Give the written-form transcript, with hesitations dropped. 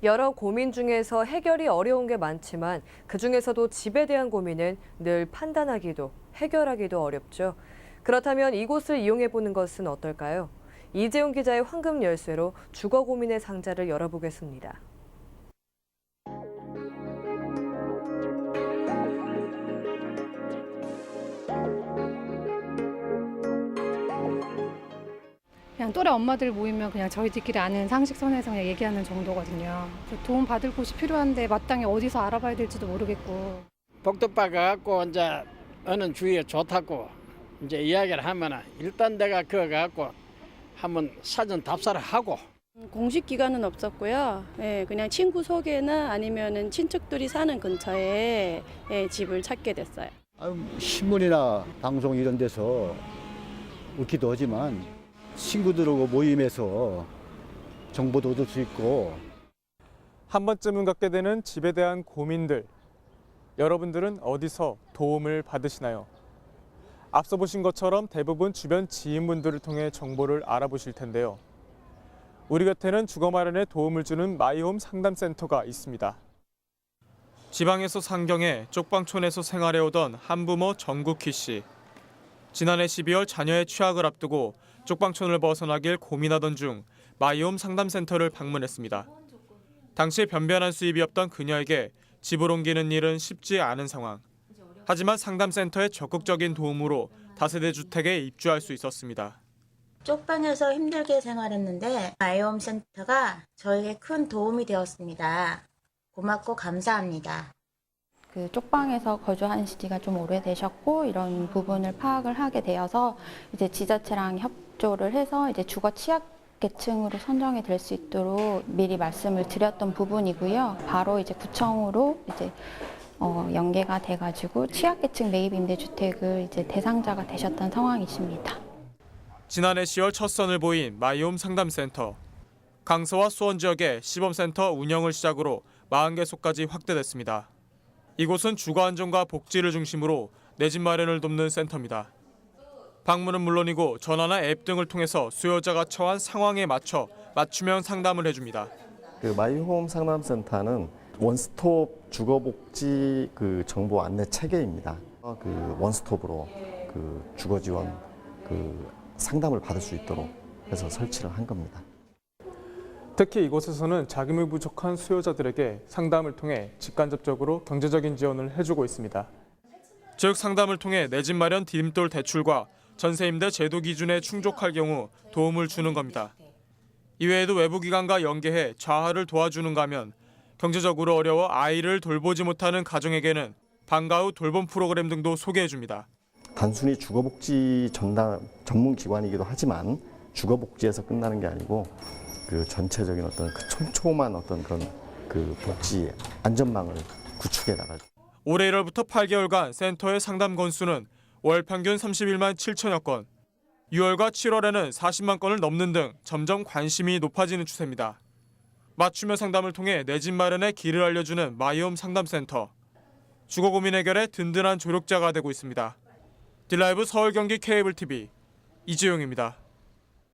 여러 고민 중에서 해결이 어려운 게 많지만 그중에서도 집에 대한 고민은 늘 판단하기도 해결하기도 어렵죠. 그렇다면 이곳을 이용해보는 것은 어떨까요? 이재용 기자의 황금 열쇠로 주거 고민의 상자를 열어보겠습니다. 그냥 또래 엄마들 모이면 그냥 저희들끼리 아는 상식선에서 그냥 얘기하는 정도거든요. 도움 받을 곳이 필요한데 마땅히 어디서 알아봐야 될지도 모르겠고. 복덕바 가갖고 이제 어느 주위에 좋다고 이제 이야기를 하면은 일단 내가 그거 갖고 한번 사전 답사를 하고. 공식 기관은 없었고요. 그냥 친구 소개나 아니면은 친척들이 사는 근처에 집을 찾게 됐어요. 신문이나 방송 이런 데서 웃기도 하지만 친구들하고 모임에서 정보도 얻을 수 있고 한 번쯤은 갖게 되는 집에 대한 고민들. 여러분들은 어디서 도움을 받으시나요? 앞서 보신 것처럼 대부분 주변 지인분들을 통해 정보를 알아보실 텐데요. 우리 곁에는 주거 마련에 도움을 주는 마이홈 상담센터가 있습니다. 지방에서 상경해 쪽방촌에서 생활해오던 한부모 정국희 씨. 지난해 12월 자녀의 취학을 앞두고 쪽방촌을 벗어나길 고민하던 중 마이홈 상담센터를 방문했습니다. 당시 변변한 수입이 없던 그녀에게 집을 옮기는 일은 쉽지 않은 상황. 하지만 상담센터의 적극적인 도움으로 다세대 주택에 입주할 수 있었습니다. 쪽방에서 힘들게 생활했는데 마이홈 센터가 저에게 큰 도움이 되었습니다. 고맙고 감사합니다. 그 쪽방에서 거주한 지가 좀 오래되셨고 이런 부분을 파악을 하게 되어서 이제 지자체랑 협조를 해서 이제 주거 취약계층으로 선정이 될 수 있도록 미리 말씀을 드렸던 부분이고요. 바로 이제 구청으로 이제 연계가 돼가지고 취약계층 매입 임대주택을 이제 대상자가 되셨던 상황이십니다. 지난해 10월 첫 선을 보인 마이홈 상담센터. 강서와 수원 지역에 시범센터 운영을 시작으로 40개소까지 확대됐습니다. 이곳은 주거 안정과 복지를 중심으로 내 집 마련을 돕는 센터입니다. 방문은 물론이고 전화나 앱 등을 통해서 수요자가 처한 상황에 맞춰 맞춤형 상담을 해줍니다. 그 마이홈 상담센터는 원스톱 주거복지 그 정보 안내 체계입니다. 그 원스톱으로 그 주거 지원 그 상담을 받을 수 있도록 해서 설치를 한 겁니다. 특히 이곳에서는 자금이 부족한 수요자들에게 상담을 통해 직간접적으로 경제적인 지원을 해주고 있습니다. 즉 상담을 통해 내 집 마련 디딤돌 대출과 전세임대 제도 기준에 충족할 경우 도움을 주는 겁니다. 이외에도 외부기관과 연계해 자활을 도와주는가 하면 경제적으로 어려워 아이를 돌보지 못하는 가정에게는 방과 후 돌봄 프로그램 등도 소개해줍니다. 단순히 주거복지 전문 기관이기도 하지만 주거복지에서 끝나는 게 아니고 그 전체적인 어떤 그 촘촘한 어떤 그런 그 복지 안전망을 구축해 나가죠. 올해 1월부터 8개월간 센터의 상담 건수는 월 평균 31만 7천여 건, 6월과 7월에는 40만 건을 넘는 등 점점 관심이 높아지는 추세입니다. 맞춤형 상담을 통해 내 집 마련의 길을 알려주는 마이홈 상담센터. 주거 고민 해결에 든든한 조력자가 되고 있습니다. 딜라이브 서울 경기 케이블 TV 이재용입니다.